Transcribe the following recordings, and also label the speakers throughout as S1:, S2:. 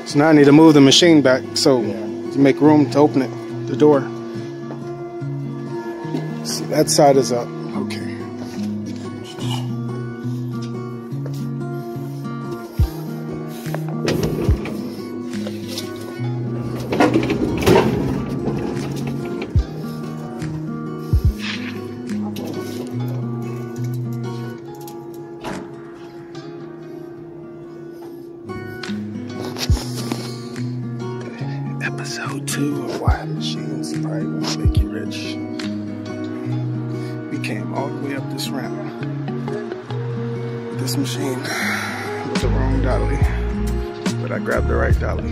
S1: So now I need to move the machine back so to make room to open it, the door. See, that side is up. Okay. Episode 2 of Why Machines Probably Won't Make You Rich. We came all the way up this ramp with this machine with the wrong dolly, but I grabbed the right dolly.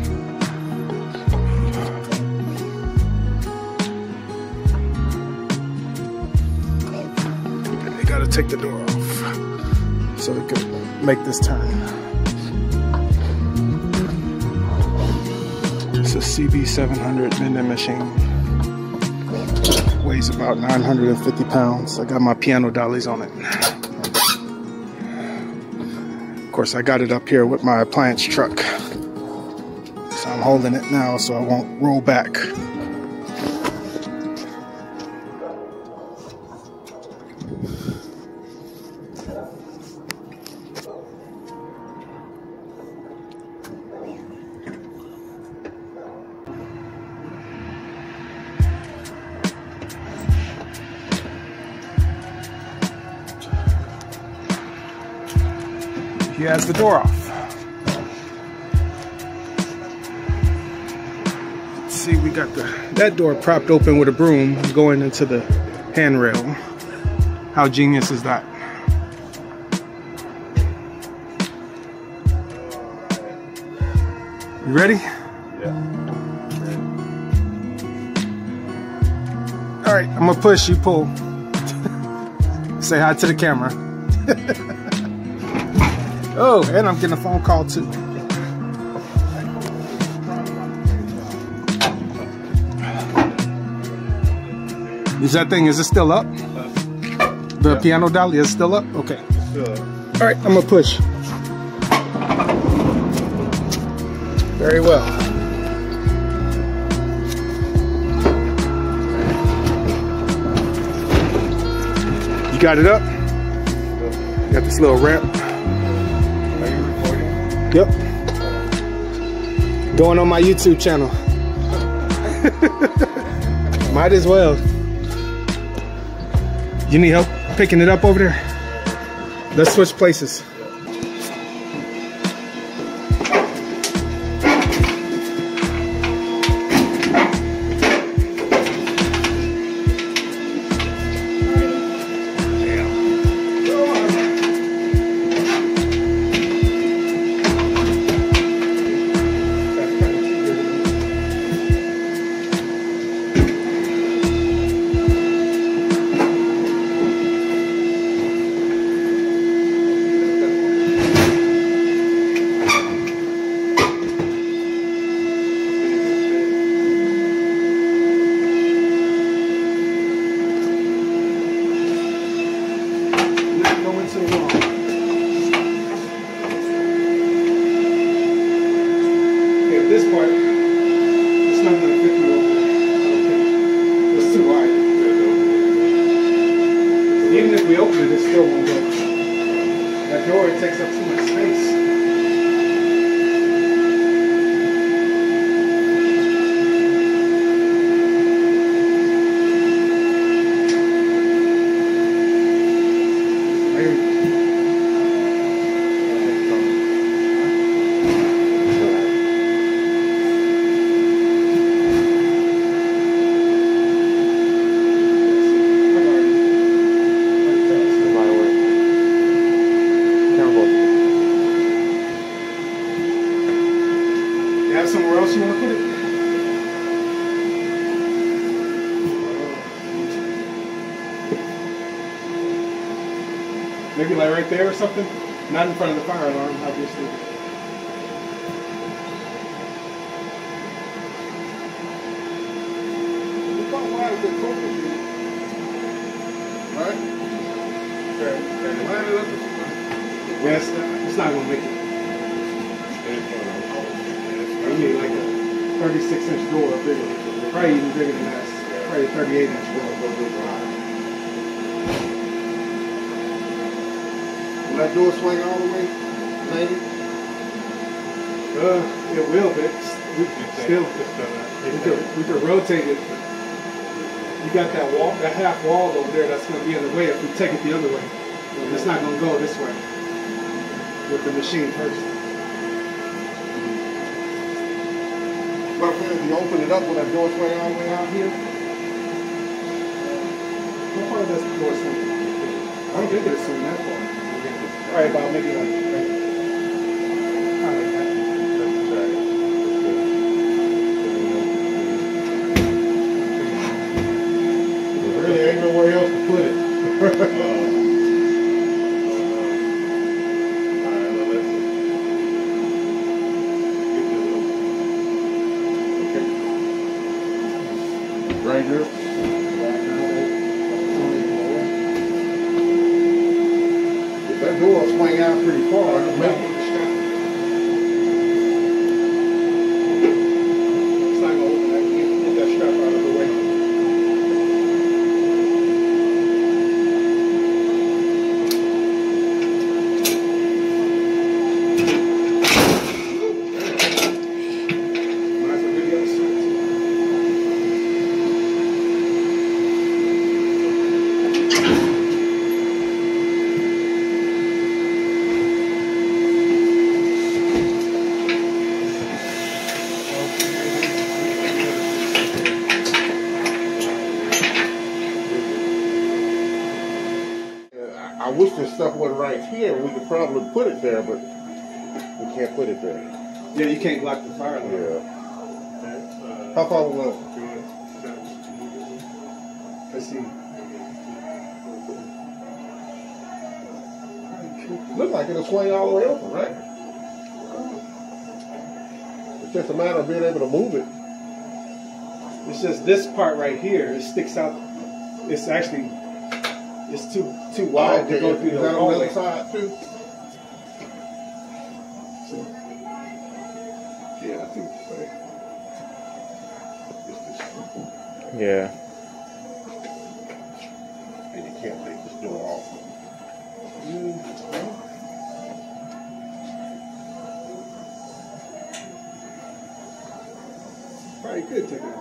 S1: They gotta take the door off so we can make this turn. It's a CB700 vending machine. Weighs about 950 pounds. I got my piano dollies on it. Of course, I got it up here with my appliance truck. So I'm holding it now so I won't roll back. He has the door off. Let's see, we got that door propped open with a broom going into the handrail. How genius is that? You ready?
S2: Yeah.
S1: All right, I'm gonna push, you pull. Say hi to the camera. Oh, and I'm getting a phone call too. Is it still up? The piano dolly is still up? Okay. All right, I'm gonna push. Very well. You got it up? You got this little ramp. Yep. Going on my YouTube channel. Might as well. You need help picking it up over there? Let's switch places. This part, it's not going to fit you over there. I don't think. It's too wide. Even if we open it, it still won't go. That door, it takes up too much space. Somewhere else you want to put it? Maybe like right there or something? Not in front of the fire alarm, obviously. Right? Yes, it's not going to make it. I mean, like a 36-inch door, bigger. Probably even bigger than that. Probably a 38-inch door.
S2: Will that door swing all the way, 90?
S1: It will, but we could rotate it. You got that wall, that half wall over there that's going to be in the way if we take it the other way. It's not going to go this way with the machine first.
S2: But if you open it up, will that door swing all the way out here?
S1: How far does the door swing? I don't think it'll swing that far. Probably about maybe like right. Kind of like that.
S2: There really ain't nowhere else to put it. Right here. If that door will swing out pretty far, it'll make it.
S1: It's not going to open that. You get that strap out of the way.
S2: I wish this stuff wasn't right here. We could probably put it there, but we can't put it there.
S1: Yeah, you can't block the fire line.
S2: Yeah. How far we go?
S1: Let's see.
S2: Look like it'll swing all the way open, right? It's just a matter of being able to move it.
S1: It's just this part right here. It sticks out. It's actually, it's too wide to go through the
S2: hallway. Is that on the
S1: hallway.
S2: other side too? Yeah, I think so.
S3: Yeah.
S2: And you can't take this door off.
S1: Probably could take it off.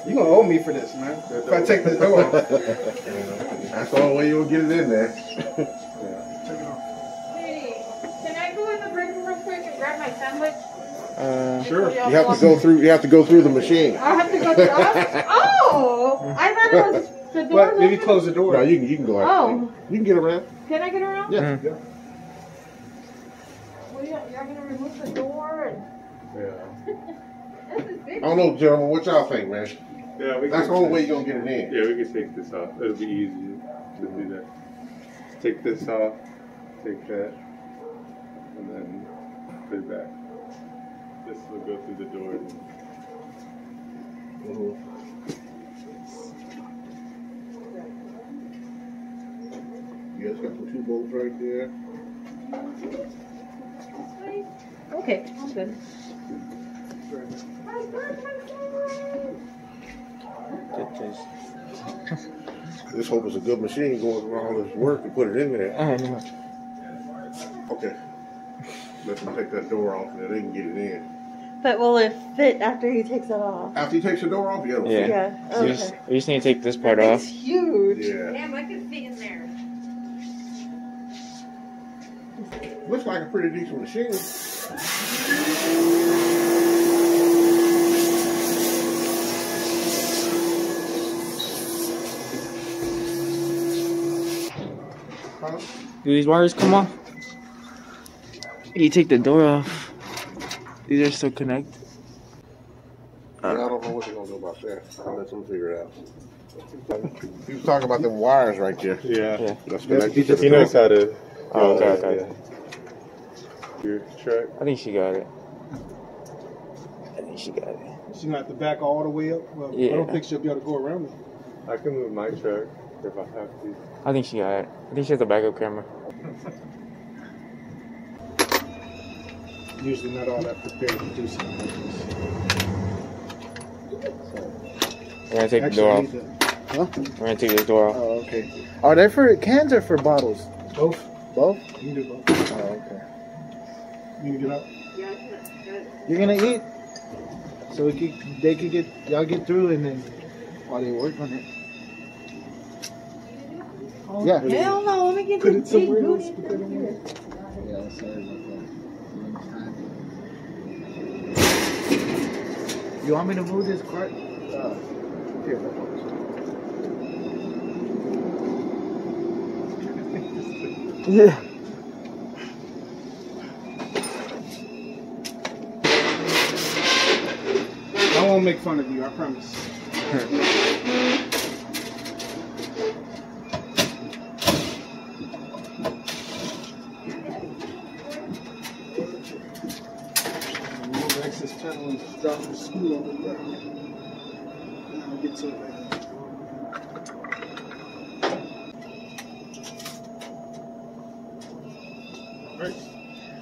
S1: You're going to owe me for this, man. If I take this door off.
S2: That's the only way you'll get it in there.
S1: Take it off.
S4: Hey, can I go in the break room real quick and grab my sandwich?
S1: Sure.
S2: You have to go through. You have to go through the machine.
S4: I'll have to go through. Oh, I thought it was the door.
S1: But maybe close the door.
S2: No, you can go out.
S4: Oh.
S2: You can get around.
S4: Can I get around?
S2: Yeah.
S1: Yeah.
S4: Well, you're gonna remove the door and.
S1: Yeah.
S4: This is big.
S2: I don't know, gentlemen. What y'all think, man?
S5: Yeah,
S2: That's the only way you're gonna get it in.
S5: Yeah, we can take this off. It'll be easy to do that. Take this off, take that, and then put it back. This will go through the door.
S2: Yeah, it's got the 2 bolts right there.
S4: Okay, I'm good.
S2: This hope is a good machine going through all this work to put it in there. Okay. Let them take that door off and then they can get it in.
S6: But will it fit after he takes it off?
S2: After he takes the door off, yeah.
S3: Yeah.
S6: Yeah.
S3: So you,
S6: Okay.
S3: you just need to take this part
S6: It's
S3: off.
S6: huge.
S2: Yeah.
S4: Damn, I could fit in there.
S2: Looks like a pretty decent machine. Huh?
S3: Do these wires come off? You take the door off. These are still connected.
S2: I don't know what they're gonna do about that. I'll let them figure it out. He was talking about them wires right there.
S5: Yeah.
S2: That's connected to the
S5: He knows
S2: door.
S5: how to.
S3: Oh, okay.
S5: Yeah. Your track.
S3: I think she got it. I think she got it.
S1: She's going to have to back all the way up. Well,
S3: Yeah.
S1: I don't think she'll be able to go around it.
S5: I can move my track if I have to.
S3: I think she got it. I think she has a backup camera.
S1: usually not all that prepared to do something like this.
S3: We're gonna take the door off.
S1: Huh?
S3: We're gonna take this door off.
S1: Oh, okay.
S3: Are they for cans or for bottles?
S1: Both?
S3: Both?
S1: You can do both.
S3: Oh, okay.
S1: You can get up?
S3: You're gonna eat? So they could get, y'all get through and then while they work on it.
S6: Oh,
S3: Yeah.
S6: hell no, let me get
S1: Put
S6: this
S1: it somewhere
S6: big
S1: else.
S6: booty.
S1: Put that in there.
S3: Yeah, sorry about that. You want me to move this cart? Here. Yeah.
S1: I won't make fun of you, I promise. Remove the excess panel and drop the screw over there. I'll get to it later. Alright,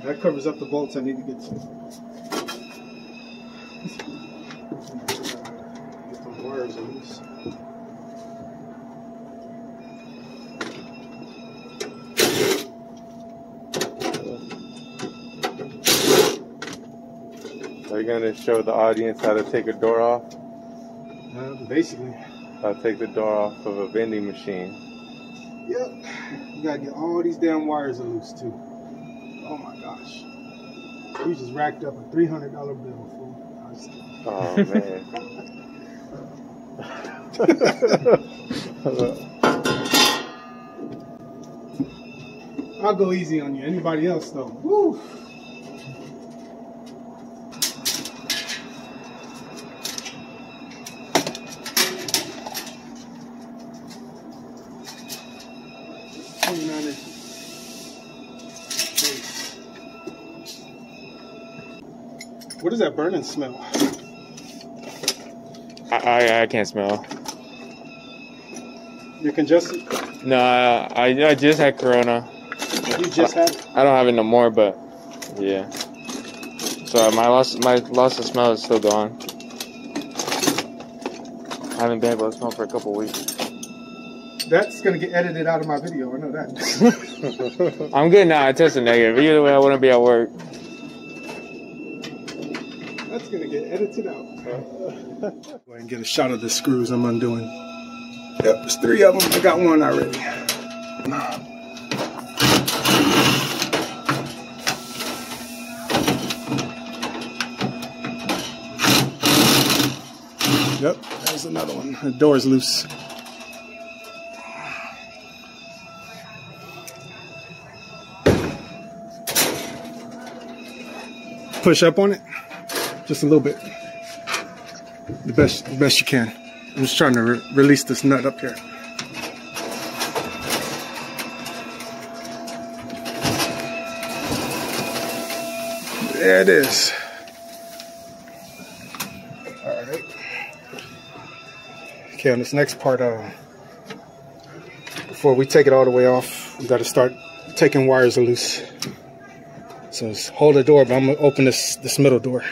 S1: that covers up the bolts I need to get to. Get the wires on this.
S5: Are you going to show the audience how to take a door off?
S1: Basically.
S5: How to take the door off of a vending machine.
S1: Yep. You gotta get all these damn wires loose too. Oh my gosh. You just racked up a $300 bill, fool.
S5: Oh, man.
S1: I'll go easy on you. Anybody else though? Woo. What is that burning smell?
S3: I can't smell.
S1: You're congested?
S3: No, I just had Corona.
S1: You just had it?
S3: I don't have it no more, but yeah. So my loss of smell is still gone. I haven't been able to smell for a couple weeks.
S1: That's gonna get edited out of my video. I know that.
S3: I'm good now. I tested negative. Either way, I wouldn't be at work.
S1: That's gonna get edited out. Go ahead and get a shot of the screws I'm undoing. Yep, there's 3 of them. I got one already. Yep, there's another one. The door's loose. Push up on it, just a little bit. The best you can. I'm just trying to release this nut up here. There it is. All right. Okay, on this next part, before we take it all the way off, we got to start taking wires loose. So just hold the door, but I'm gonna open this middle door.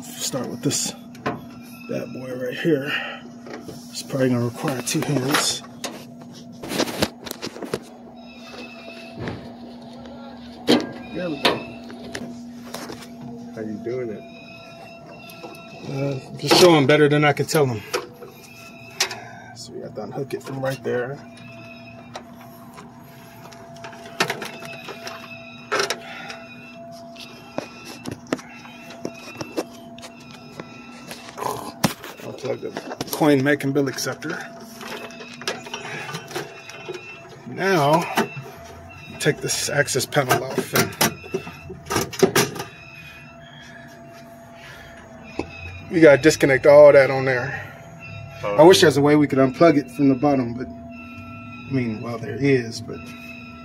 S1: Start with this bad boy right here. It's probably gonna require 2 hands. There we go.
S5: How you doing it?
S1: Just show them better than I can tell them. So we got to unhook it from right there. Unplug the coin making bill acceptor. Now, take this access panel off and we gotta disconnect all that on there. I wish there's a way we could unplug it from the bottom, but I mean, well, there is, but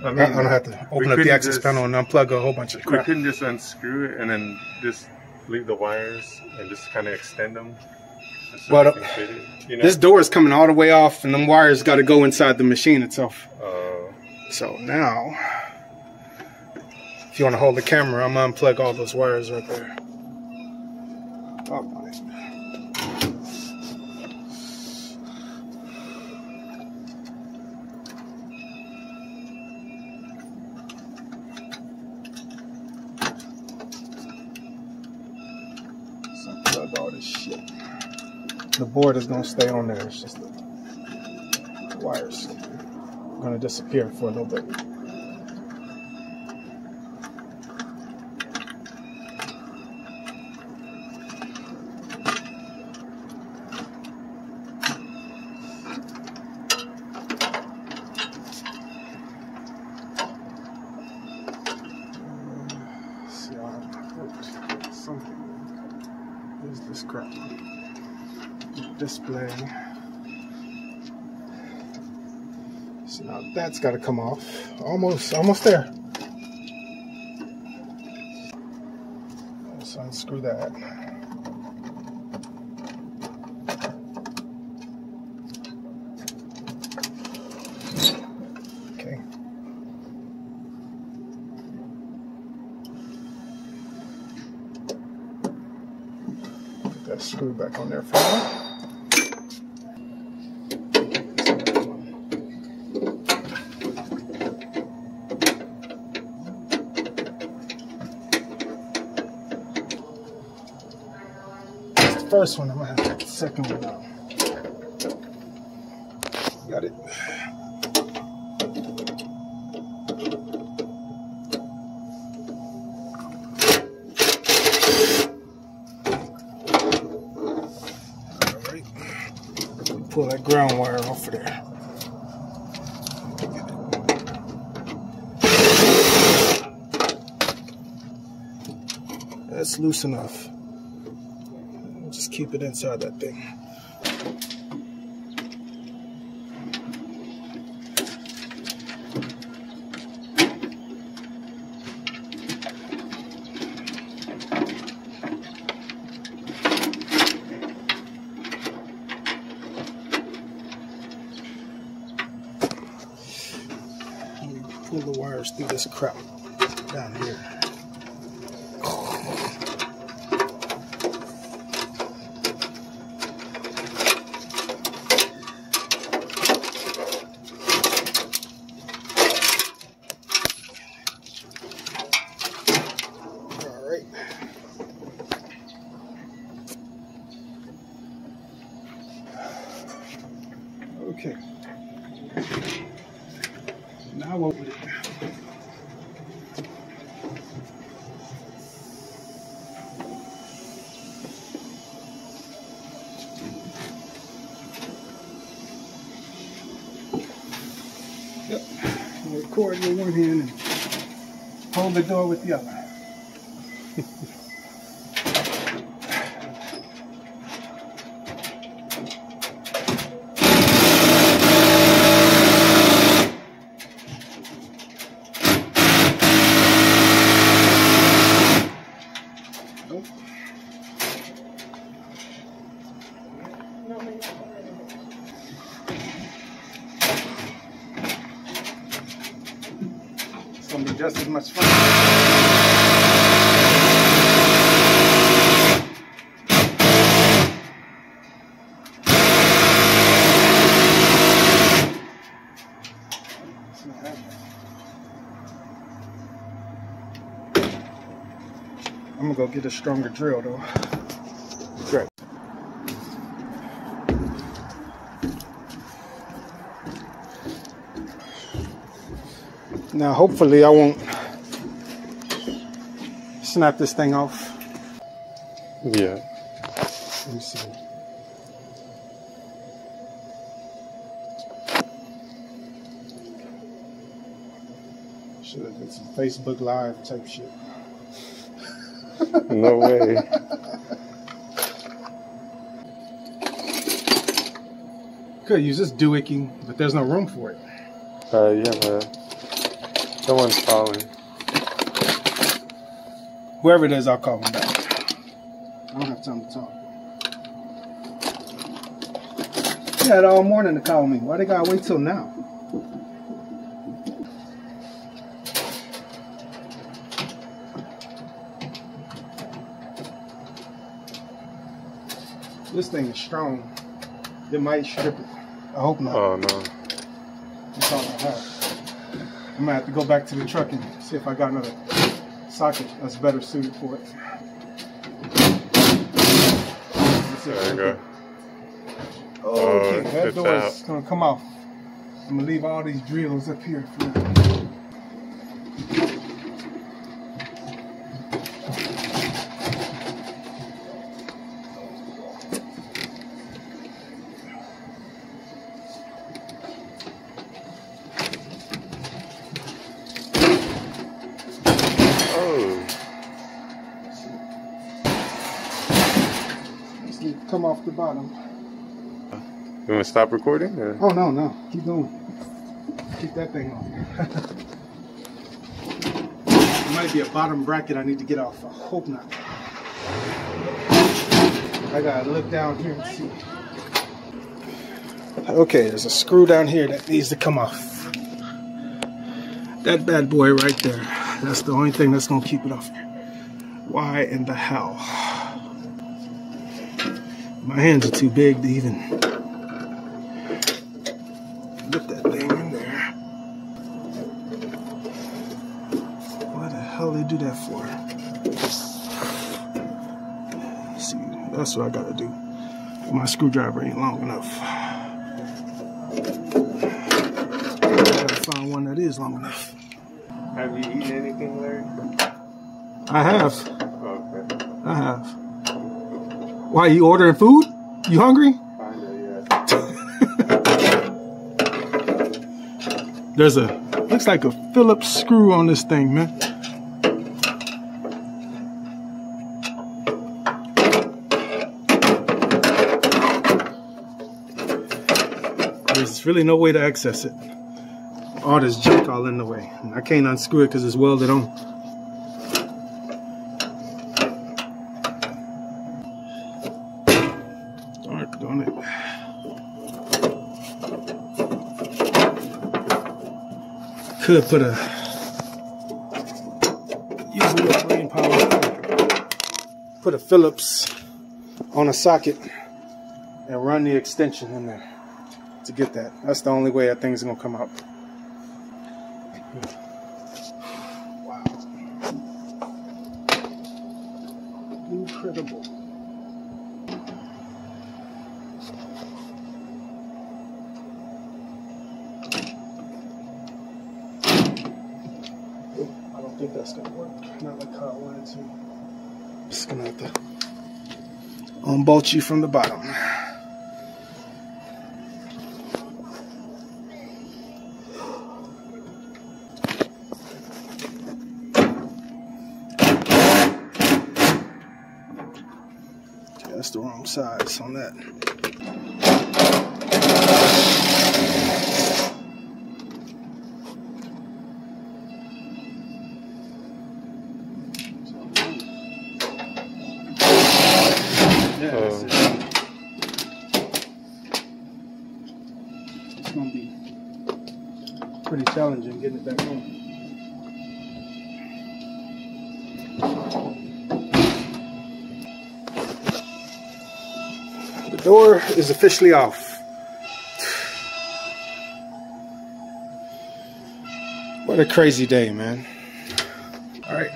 S1: I don't have to open up the access panel and unplug a whole bunch of
S5: We
S1: crap.
S5: couldn't just unscrew it and then just leave the wires and just kind of extend them
S1: Well, this door is coming all the way off, and them wires got to go inside the machine itself. So now, if you want to hold the camera, I'm going to unplug all those wires right there. Oh, my. Unplug all this shit. The board is going to stay on there. It's just the wires are going to disappear for a little bit. See, I put something. Here's this crap. Display. So now that's got to come off. Almost there. Let's unscrew that. Okay. Put that screw back on there for now. First one, I'm gonna have to take the second one out. Got it. Alright. Pull that ground wire off of there. That's loose enough. Just keep it inside that thing. Pull the wires through this crap down here. Okay. Now what would it do? Yep. I'll record with one hand and hold the door with the other. It's gonna be just as much fun. I'm gonna go get a stronger drill though. Great. Now hopefully I won't snap this thing off.
S5: Yeah.
S1: Let me see. Should have did some Facebook Live type shit.
S5: No way.
S1: Could use this doohickey, but there's no room for it.
S5: Yeah, but someone's calling.
S1: Whoever it is, I'll call them back. I don't have time to talk. They had all morning to call me. Why they gotta wait till now? This thing is strong. It might strip it. I hope not.
S5: Oh no.
S1: That's all I have. I'm gonna have to go back to the truck and see if I got another socket that's better suited for it.
S5: There you go.
S1: Oh, okay, that door is gonna come off. I'm gonna leave all these drills up here for now. Come off the bottom.
S5: You want to stop recording? Or?
S1: Oh, no. Keep going. Keep that thing on. There might be a bottom bracket I need to get off. I hope not. I gotta look down here and see. Okay, there's a screw down here that needs to come off. That bad boy right there. That's the only thing that's gonna keep it off here. Why in the hell? My hands are too big to even lift that thing in there. Why the hell they do that for? See, that's what I gotta do. My screwdriver ain't long enough. I gotta find one that is long enough.
S5: Have you eaten anything, Larry?
S1: I have.
S5: Okay.
S1: I have. Why, you ordering food? You hungry?
S5: Kinda, yeah.
S1: There's a, looks like a Phillips screw on this thing, man. There's really no way to access it. All this junk all in the way. I can't unscrew it because it's welded on. On it. Could put a brain power. Put a Phillips on a socket and run the extension in there to get that. That's the only way that thing's gonna come out. Wow. Incredible. I don't think that's gonna work. Not like how I wanted to. Just gonna have to unbolt you from the bottom. Okay, that's the wrong size on that. It's going to be pretty challenging getting it back home. The door is officially off. What a crazy day, man. All right.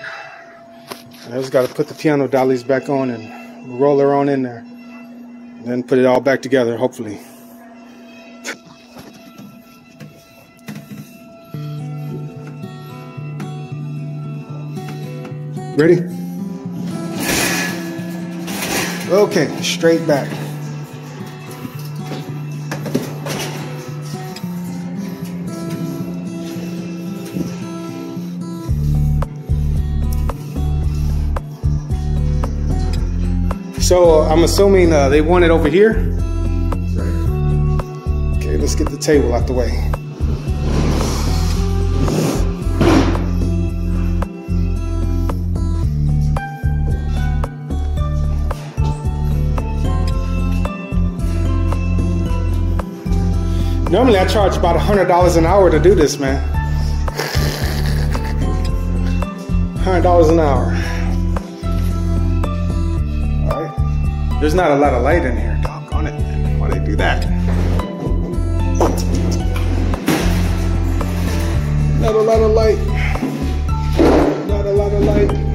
S1: I just got to put the piano dollies back on and roll her on in there. And then put it all back together, hopefully. Ready? Okay, straight back. So I'm assuming they want it over here. Okay, let's get the table out the way. Normally I charge about $100 an hour to do this, man. $100 an hour. Alright. There's not a lot of light in here. Doggone it, man. Why they do that? Not a lot of light. Not a lot of light.